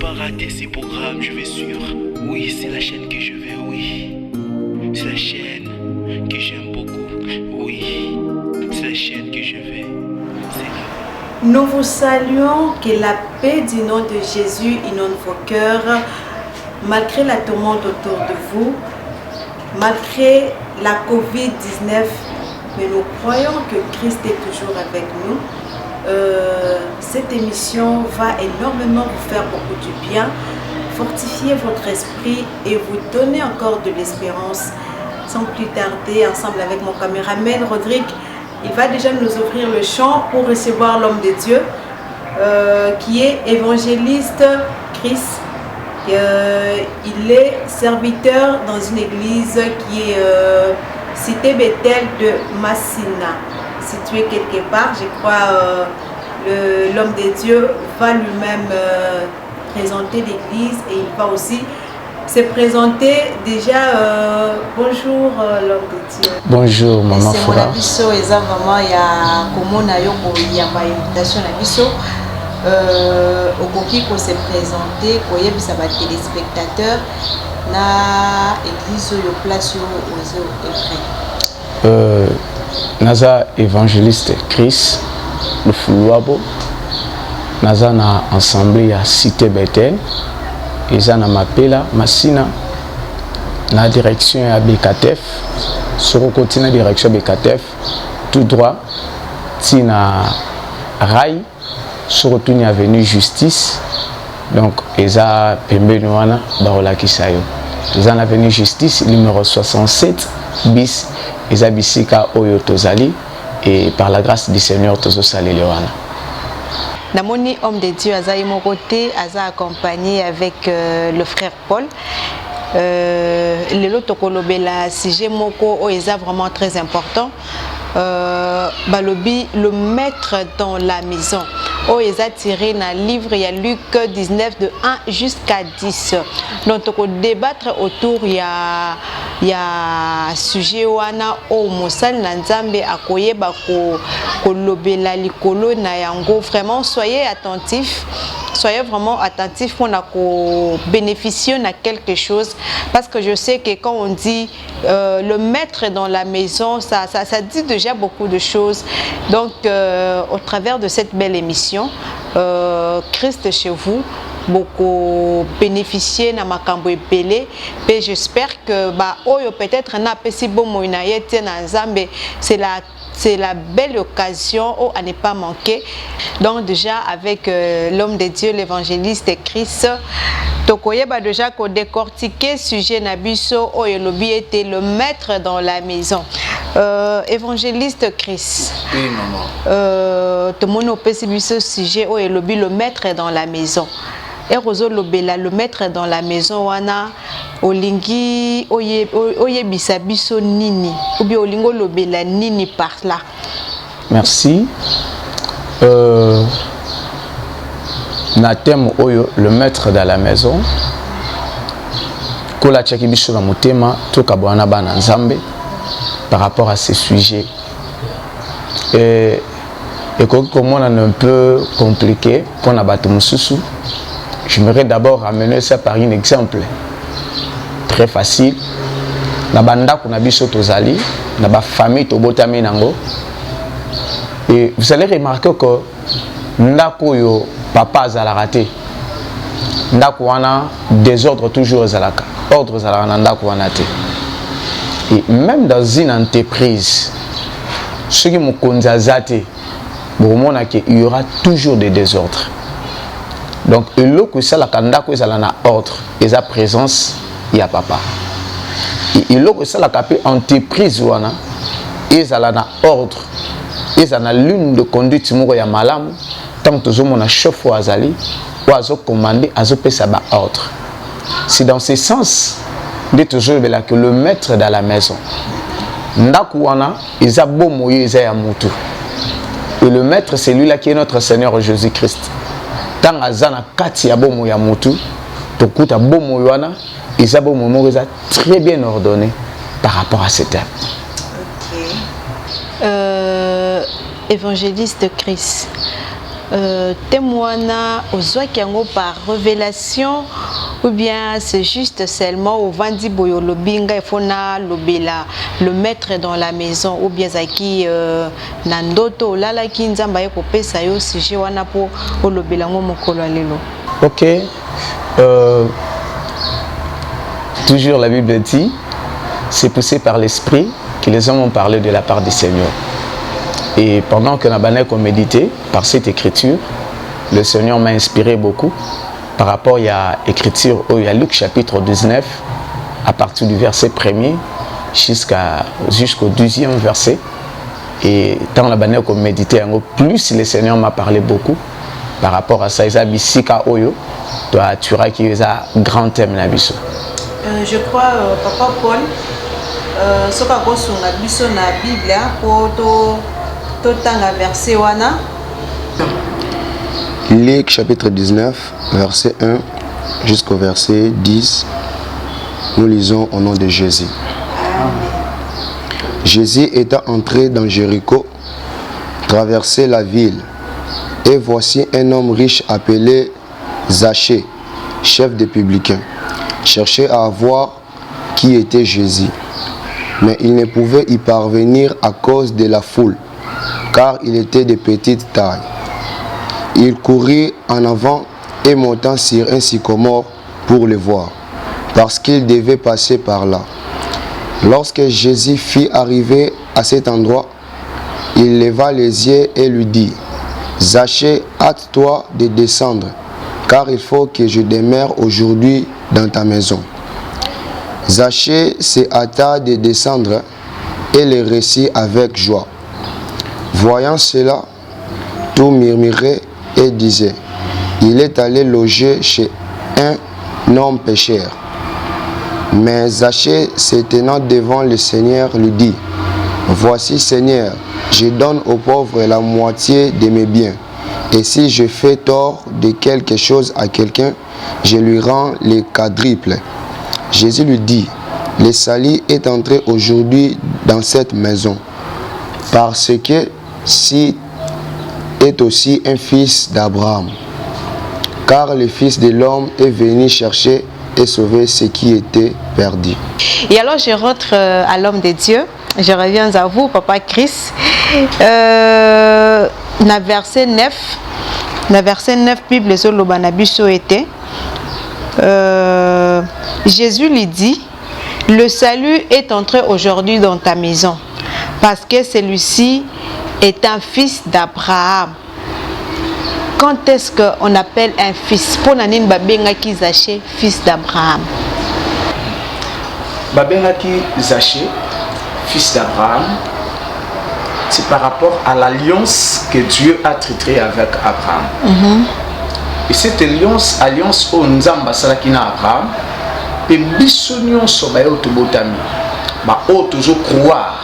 pas rater ces programmes, je vais suivre. Oui, c'est la chaîne que je vais, oui. C'est la chaîne que j'aime beaucoup, oui. C'est la chaîne que je vais. Nous vous saluons, que la paix du nom de Jésus inonde vos cœurs, malgré la tourmente autour de vous, malgré la Covid-19, mais nous croyons que Christ est toujours avec nous. Cette émission va énormément vous faire beaucoup du bien, fortifier votre esprit et vous donner encore de l'espérance. Sans plus tarder, ensemble avec mon caméraman Rodrigue, il va déjà nous ouvrir le champ pour recevoir l'homme de Dieu qui est évangéliste Chris. Il est serviteur dans une église qui est cité Bethel de Massina, située quelque part. Je crois l'homme de Dieu va lui-même présenter l'église et il va aussi se présenter déjà. Bonjour l'homme de Dieu. Bonjour maman Fura. C'est mon abisso, vraiment il y a comment na yo il y a pas invitation na biso. Okoki ko se présenter ko yebisa ba téléspectateurs na église yo place yo ozo efrem. Naza évangéliste Chris le Fuluabo. Naza na assemblée à Cité Bethel. Eza na mapela Massina na direction à BKTF. Sur le côté na direction BKTF tout droit tina rail sur le avenue Justice. Donc eza pembeni wana barola kisayo. Eza na avenue Justice numéro 67 bis eza bisika oyo tozali et par la grâce du Seigneur tozo saleli wana. Namoni homme de Dieu Aza mon côté, Aza accompagné avec le frère Paul. Le lotokolobela sujet moko est vraiment très important. Balobi le maître dans la maison. Oh, ils ont tiré dans le livre, il y a Luc 19 de 1 jusqu'à 10. Donc, on va débattre autour, il y a sujet wana o mosal nanzambe akoye bako kolobela likolo na yango. Vraiment, soyez attentifs. Soyez vraiment attentifs pour bénéficier de quelque chose. Parce que je sais que quand on dit le maître dans la maison, ça dit déjà beaucoup de choses. Donc, au travers de cette belle émission, Christ chez vous, beaucoup bénéficier na makambo epele et j'espère que peut-être na pesi bomo na yete na nzambe c'est la belle occasion à ne pas manquer. Donc déjà avec l'homme de Dieu, l'évangéliste Chris, tokoyeba déjà ko décortiquer sujet na biso o elobi était le maître dans la maison. Évangéliste Chris. Oui maman. Tout le monde pesi biso sujet o elobi le maître dans la maison. Et Roso Lobela, le maître dans la maison, wana olingi oye bisabiso nini ou bien olingo lobela nini par là. Merci. Na thème oyo le maître dans la maison. Kola tchaki biso na motema to kabwana bana nzambe par rapport à ces sujets. Et comment on est un peu compliqué pour na bato mususu. J'aimerais d'abord ramener ça par un exemple très facile. Na banda kuna biso tozali, na ba famille tobotami nango. Et vous allez remarquer que ndako yo papa azala raté. Ndako wana désordre toujours zalaka. Ordre zalaka na ndako wana te. Et même dans une entreprise, ceux qui mokonzi azate, bomona que il y aura toujours des désordres. Donc, le que ça la kanda que ça la ordre et sa présence il y a papa. Et le que ça la capé entreprise wana et ça la ordre et ça na l'une de conduite moko ya malamu tant que mon chef ou azali ou azo commander azo pesa ba ordre. C'est dans ce sens de toujours que le maître dans la maison. Ndaku wana isa bomo isa ya mutu. Et le maître c'est lui là qui est notre Seigneur Jésus-Christ. Tant azana kati ya bomo ya mutu tokuta bomo wana isa bomo moko très bien ordonné par rapport à ce thème. OK. Évangéliste Chris. témoignage aux yango par révélation ou bien c'est juste seulement au vandi boyo lobinga il faut na lobela le mettre dans la maison ou bien zaki nandoto lala ki nzamba ye ko pesa yo sujet wana po o lobela ngo mokolo lelo. OK. Toujours la Bible dit, c'est poussé par l'esprit que les hommes ont parlé de la part du Seigneur. Et pendant que Nabanek a médité par cette écriture, le Seigneur m'a inspiré beaucoup par rapport à l'écriture il y a Luc chapitre 19, à partir du verset 1er jusqu'au 12e verset. Et tant Nabanek a médité, plus le Seigneur m'a parlé beaucoup par rapport à ça. Il y a Bissika Oyo, tu as qui est un grand thème là. Je crois, Papa Paul, ce qu'on a sur la Bible, pour tout le verset wana. Luc chapitre 19, verset 1 jusqu'au verset 10, nous lisons au nom de Jésus. Amen. Jésus étant entré dans Jéricho, traversait la ville, et voici un homme riche appelé Zachée, chef des publicains, cherchait à voir qui était Jésus, mais il ne pouvait y parvenir à cause de la foule, car il était de petite taille. Il courut en avant et monta sur un sycomore pour le voir, parce qu'il devait passer par là. Lorsque Jésus fut arrivé à cet endroit, il leva les yeux et lui dit, « Zachée, hâte-toi de descendre, car il faut que je demeure aujourd'hui dans ta maison. » Zachée se hâta de descendre et le récit avec joie. Voyant cela, tout murmurait et disait, il est allé loger chez un homme pécheur. Mais Zachée, se tenant devant le Seigneur, lui dit, voici Seigneur, je donne aux pauvres la moitié de mes biens. Et si je fais tort de quelque chose à quelqu'un, je lui rends le quadruple. Jésus lui dit, le salut est entré aujourd'hui dans cette maison, parce que si est aussi un fils d'Abraham. Car le Fils de l'homme est venu chercher et sauver ce qui était perdu. Et alors je rentre à l'homme de Dieu. Je reviens à vous, Papa Chris. Na verset 9, Bible sur l'Obanabiso était. Jésus lui dit, le salut est entré aujourd'hui dans ta maison, parce que celui-ci est un fils d'Abraham. Quand est-ce qu'on appelle un fils? Pour Nanine Babengaki Zachée, fils d'Abraham. Babengaki Zachée, fils d'Abraham, c'est par rapport à l'alliance que Dieu a traitée avec Abraham. Et cette alliance au Nzamba Salakina Abraham, et Bissonion Sobayo Tobotami, toujours croire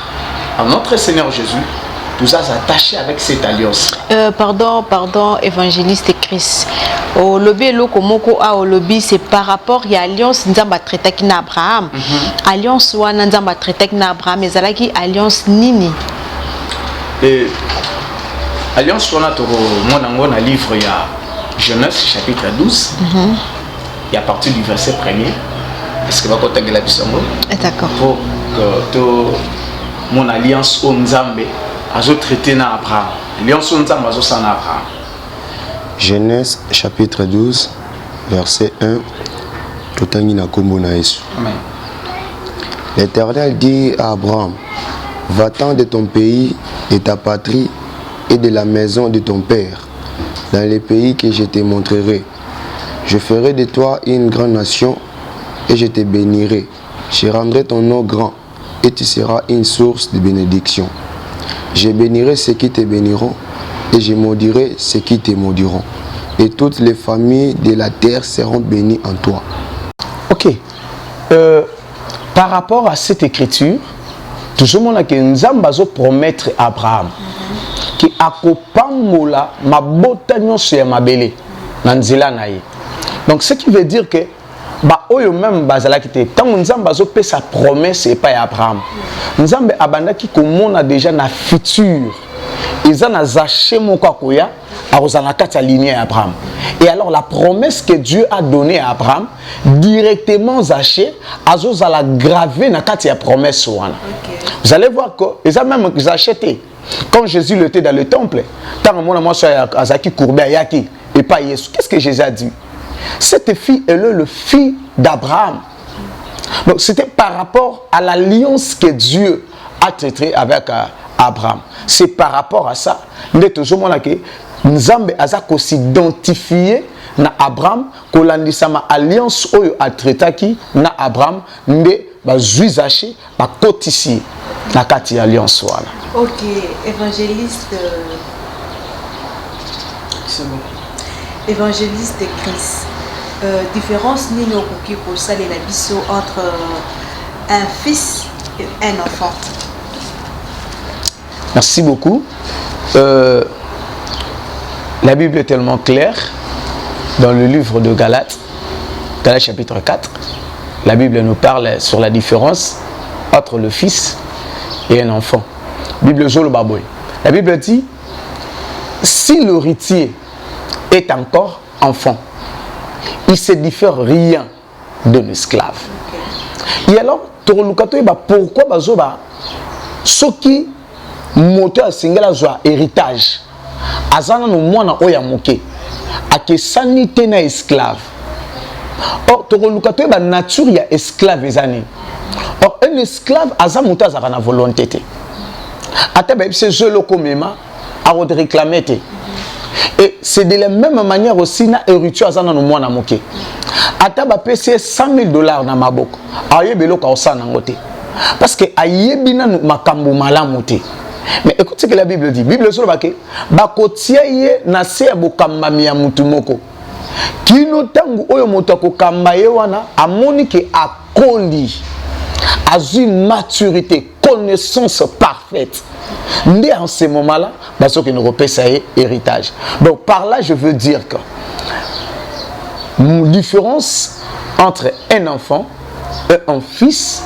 à notre Seigneur Jésus. Tout ça s'attache avec cette alliance. Pardon, évangéliste Chris. Au lobby lokomoko a au lobby, c'est par rapport à l'alliance Nzamba traité na Abraham. Alliance wana Nzamba traité na Abraham, mais zalaki alliance nini. Et alliance wana to monango na livre ya Genèse chapitre 12. Et à partir du verset 1er, est-ce que va contacter la bisongo? D'accord. Pour que mon alliance au Nzambe traité na Abraham. Genèse chapitre 12, verset 1. L'Éternel dit à Abraham, va-t'en de ton pays, de ta patrie et de la maison de ton père, dans les pays que je te montrerai. Je ferai de toi une grande nation et je te bénirai. Je rendrai ton nom grand et tu seras une source de bénédiction. Je bénirai ceux qui te béniront et je maudirai ceux qui te maudiront. Et toutes les familles de la terre seront bénies en toi. Ok. Par rapport à cette écriture, toujours mon que Nzamba zo promettre Abraham qui akopangola mabota nyonso ya mabele na nzela na ye. Donc ce qui veut dire que oyo même bazala qui était tant Nzamba zo pe sa promesse et pas Abraham. Nzambe abandaki komona déjà na futur ils en a zaché mon kakoya à Rosanakata lignée à Abraham. Et alors la promesse que Dieu a donnée à Abraham, directement zaché, à la gravé na kati ya promesse wana. Vous allez voir que ils ont même acheté. Quand Jésus était dans le temple, tant que moi Azaki courbé à Yaki et pas Jésus, qu'est-ce que Jésus a dit? Cette fille est le fils d'Abraham. Donc c'était par rapport à l'alliance que Dieu a traité avec Abraham. C'est par rapport à ça. Nous avons Nzambe azako s'identifier na Abraham ko landisama alliance oyo a traité na Abraham nde bazui zaché ba kotisi na kati alliance wala. OK, évangéliste c'est bon. Évangéliste Chris. Différence nini okoki ko salela biso entre un fils et un enfant. Merci beaucoup. La Bible est tellement claire dans le livre de Galates, Galates chapitre 4. La Bible nous parle sur la différence entre le fils et un enfant. Bible Zolo Baboy. La Bible dit, si l'héritier est encore enfant, il ne se diffère rien d'un esclave. Et alors, pourquoi Bazoba, ce qui moteur singela zoa héritage, azana no mwana oya moke, ake sanité na esclave. Or, tokolukato ba nature ya esclave ezani. Or, un esclave aza moto azaka na volonté te. Ata ba se jelo komema a réclamer te. Et c'est de la même manière aussi na héritier azana no mwana moke. Ata ba pese $100,000 na maboko. Ayebelo ka osana ngote. Parce que ayebina makambo malamu te. Mais écoute ce que la Bible dit. La Bible dit que bakotiaye na se bokambami ya mutu moko. Kino tangu oyo moto ko kambaye wana amoni ke akoli. Azui maturité, connaissance parfaite. Ndé en ce moment-là, parce que nous repère héritage. Donc par là je veux dire que la différence entre un enfant et un fils,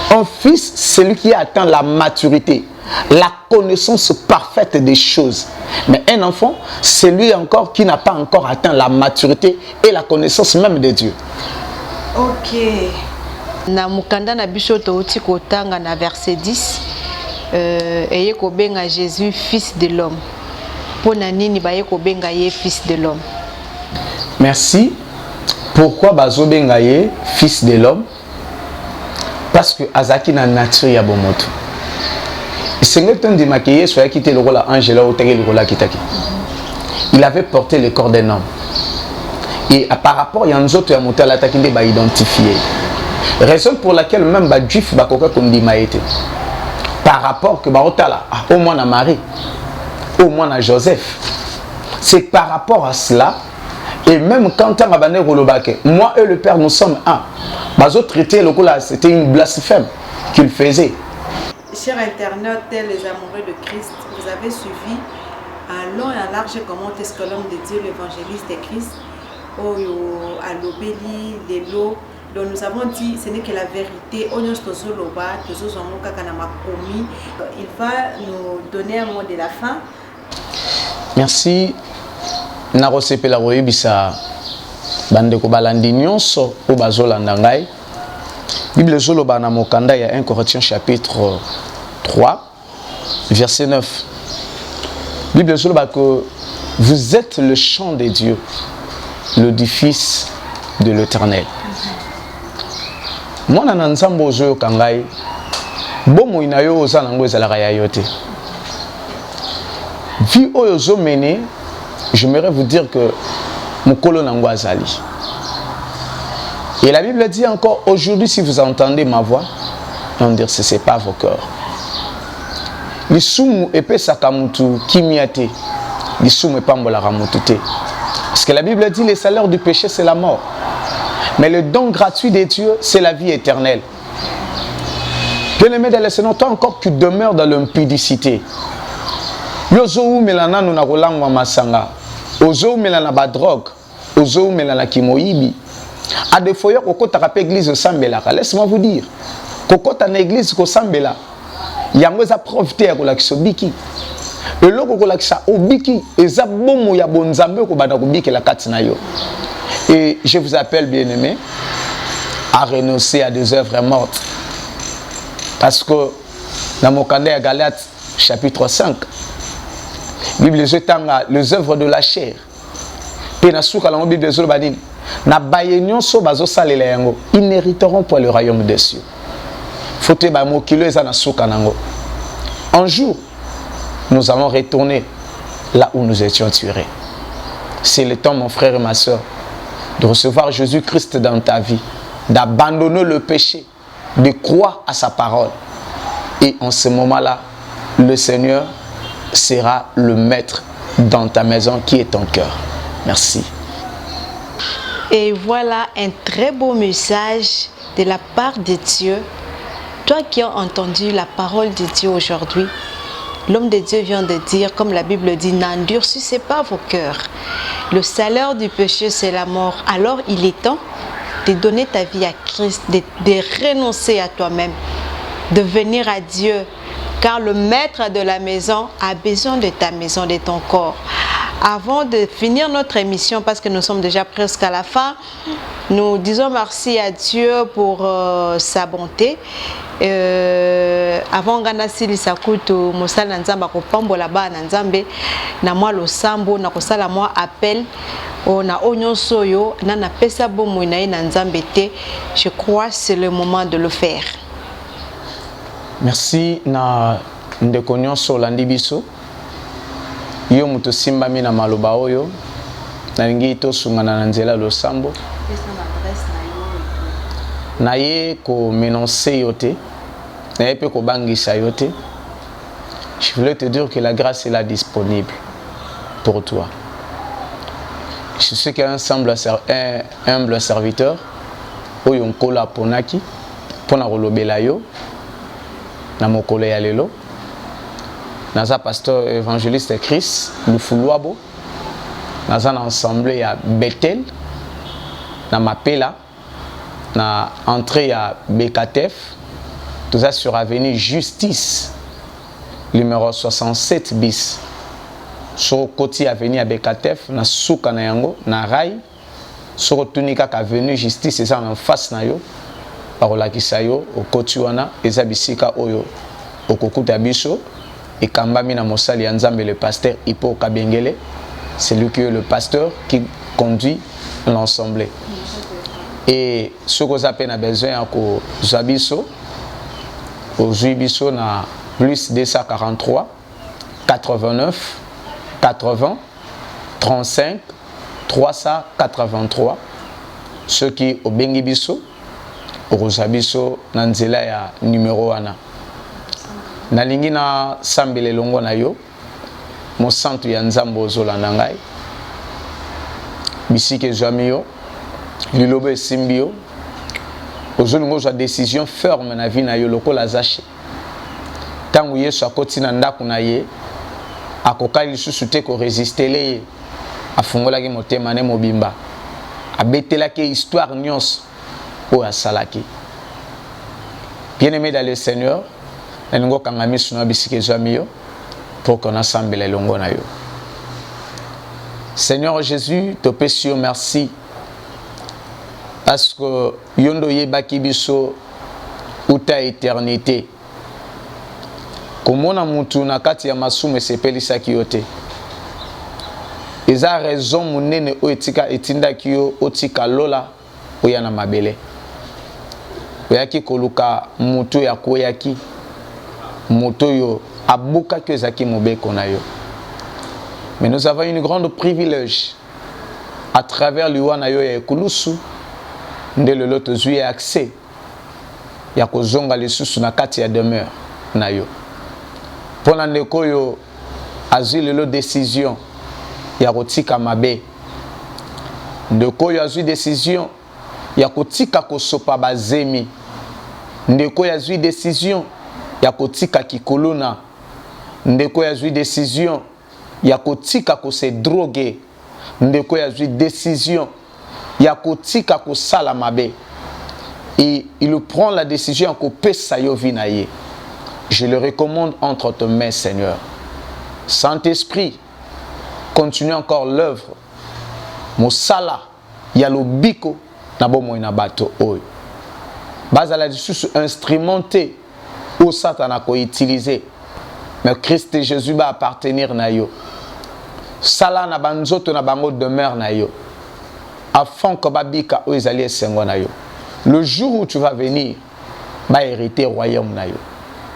c'est celui qui atteint la maturité, la connaissance parfaite des choses. Mais un enfant, c'est lui encore qui n'a pas encore atteint la maturité et la connaissance même de Dieu. OK. Na mukanda na biso touti kotanga na verset 10. Eye kobenga Jésus fils de l'homme. Pona nini baye kobenga ye fils de l'homme? Merci. Pourquoi bazobenga ye fils de l'homme? Parce que azaki na nature ya bomoto. Il avait porté le corps d'un homme. Et par rapport à un autre qui a identifié. Raison pour laquelle même les Juifs par rapport que au moins à Marie, au moins à Joseph. C'est par rapport à cela. Et même quand moi et le Père nous sommes un. C'était une blasphème qu'il faisait. Chers internautes, les amoureux de Christ, vous avez suivi à long et à large comment est-ce que l'homme de Dieu, l'évangéliste de Christ, à l'obéli, les lots, dont nous avons dit ce n'est que la vérité. Il va nous donner un mot de la fin. Merci. Narosepela royebisa bandeko balandi nyonso o bazolanda ngai. Bible zoloba na mokanda ya 1 Corinthiens chapitre 3 verset 9. Bible zoloba que vous êtes le chant de Dieu, l'édifice de l'Éternel. Mwana na nzambo ozo kangai bomo inayo oza nango ezalaka ya yote. Vie oyo zo mené, j'aimerais vous dire que mokolo nango azali. Et la Bible dit encore, aujourd'hui, si vous entendez ma voix, on dire ce n'est pas vos cœurs. L'isumu epé sakamutu kimiate, l'isumu epambola ramutute. Parce que la Bible dit, le salaire du péché, c'est la mort. Mais le don gratuit de Dieu, c'est la vie éternelle. Bien-aimé dans le Seigneur, toi encore, tu demeures dans l'impudicité. Yozo melana nous na rolangwa masanga. Ozo melana ba drogue. Ozo melana kimoyibi. À des fois, kokota ka église sambela. Laisse-moi vous dire. Kokota na église ko sambela. Yango za profiter ko la kisobiki. eloko kolakisa obiki eza bomo ya bonzambe ko bana kobiki la katina yo. Et je vous appelle bien-aimés à renoncer à des œuvres mortes. Parce que dans mon candidat à Galates chapitre 5, Bible jetanga les œuvres de la chair. Pe na suka la Bible zo badini na bayenyon so bazo salela yango, ils n'hériteront pas le royaume des cieux. Faut te ba mokilo eza na suka nango. Un jour, nous allons retourner là où nous étions tués. C'est le temps, mon frère et ma soeur, de recevoir Jésus-Christ dans ta vie, d'abandonner le péché, de croire à sa parole. Et en ce moment-là, le Seigneur sera le maître dans ta maison qui est ton cœur. Merci. Et voilà un très beau message de la part de Dieu. Toi qui as entendu la parole de Dieu aujourd'hui, l'homme de Dieu vient de dire, comme la Bible dit, n'endurcissez pas vos cœurs. Le salaire du péché, c'est la mort. Alors il est temps de donner ta vie à Christ, de renoncer à toi-même, de venir à Dieu. Car le maître de la maison a besoin de ta maison, de ton corps. Avant de finir notre émission, parce que nous sommes déjà presque à la fin, nous disons merci à Dieu pour sa bonté. Avant Gana Sili Sakuto, Mosala Nzamba Kopambola Ba Nzambe, na moi lo sambo, na kosala moi appel, na onyon soyo, na pesa bomo na Nzambe te. Je crois que c'est le moment de le faire. Merci na ndekonyo so landibiso. Yo muto simba mina maloba oyo na lingi to sungana na nzela lo sambo na ye ko menoncer yote na ye pe ko bangisa yote. Je voulais te dire que la grâce est là disponible pour toi. Je sais qu'il y a un humble serviteur oyo nkola ponaki pona kolobela yo na mokolo ya lelo. Naza pasteur évangéliste Chris Lufuluabo. Naza na ensemble ya Bethel na Mapela na entrée ya Bekatef. Tout ça sur avenue Justice numéro 67 bis. Sur côté avenue ya Bekatef na suka na yango na rail. Sur tunika ka avenue Justice ça en face na yo. Parolakisa yo au côté wana eza bisika oyo okokuta biso. Et Kambamina Mosali Nzambe, le pasteur Hippo Kabengele, c'est lui qui est le pasteur qui conduit l'ensemble. Et ce que vous avez besoin de Zabiso, au Zuibiso, na plus 243 89 80 35 383. Ceux qui au Bengibiso, au Zabiso, Nanzela ya numéro 1. Nalingi na sambele longo na yo mo santu ya nzambo ozolanda ngai bisike zwami yo lilobo esimbi yo ozolingo za décision ferme na vie na yo lokola zache tangu Yesu akoti na ndako na ye akokali lisusu te ko résister le afungolaki motema ne mobimba abetelaki histoire nyonso o asalaki. Bien-aimé dans le Seigneur, nous kangami suna bisike zwami pour qu'on assemble les longo na yo. Seigneur Jésus, te pèse merci parce que yondo yebaki biso uta éternité. Komona mutu na kati ya masumu sepelisaki yote. Eza raison munene o etika etindaki yo otika lola oya na mabele. Oyaki koluka mutu ya koyaki moto yo abuka que zaki mobeko na yo. Mais nous avons une grande privilège à travers l'Iwana yo ya ekulusu nde le loto zui accès ya kozonga lisusu na kati ya demeure na yo. Pona ndeko yo azui le lot décision ya kotika mabe. Ndeko yo azui décision ya kotika kosopa bazemi. Ndeko yo azui décision ya kotika kikolona. Ndeko ya zui décision ya kotika ko se droguer. Ndeko ya zui décision ya kotika ko sala mabe. Et il prend la décision ko pesa yo vinaye. Je le recommande entre tes mains, Seigneur. Saint-Esprit, continue encore l'œuvre. Mosala, Yalobiko, Nabomo Inabato Oyo. Bazala disusu instrumenté où Satan a utilisé. Mais Christ Jésus va appartenir na yo. Sala na banzoto na bango demeure na yo. Afin que babika o ezali esengo na yo. Le jour où tu vas venir, va hériter le royaume na yo.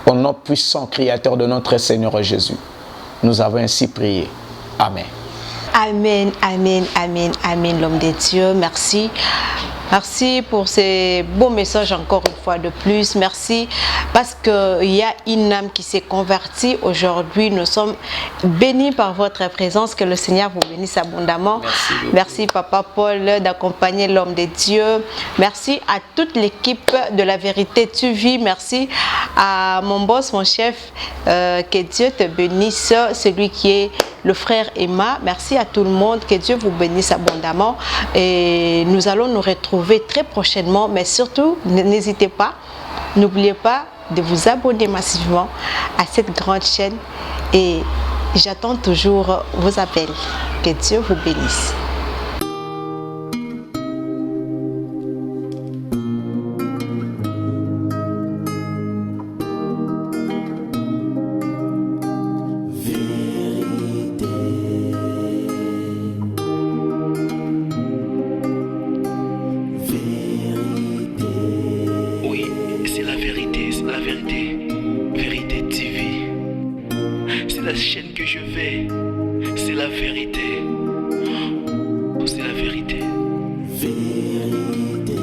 Au nom puissant créateur de notre Seigneur Jésus. Nous avons ainsi prié. Amen. Amen, amen, amen, amen, l'homme de Dieu. Merci. Merci pour ces beaux messages encore une fois de plus. Merci parce qu'il y a une âme qui s'est convertie. Aujourd'hui, nous sommes bénis par votre présence. Que le Seigneur vous bénisse abondamment. Merci Papa Paul d'accompagner l'homme de Dieu. Merci à toute l'équipe de La Vérité Tu Vis. Merci à mon boss, mon chef. Que Dieu te bénisse. Celui qui est le frère Emma. Merci à tout le monde. Que Dieu vous bénisse abondamment. Et nous allons nous retrouver très prochainement, mais surtout n'hésitez pas, n'oubliez pas de vous abonner massivement à cette grande chaîne et j'attends toujours vos appels. Que Dieu vous bénisse. La chaîne que je vais, c'est la vérité. C'est la vérité. Vérité.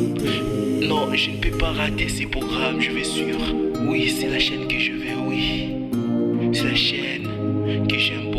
Vérité. Non, je ne peux pas rater ces programmes, je vais suivre. Oui, c'est la chaîne que je vais, oui. C'est la chaîne que j'aime.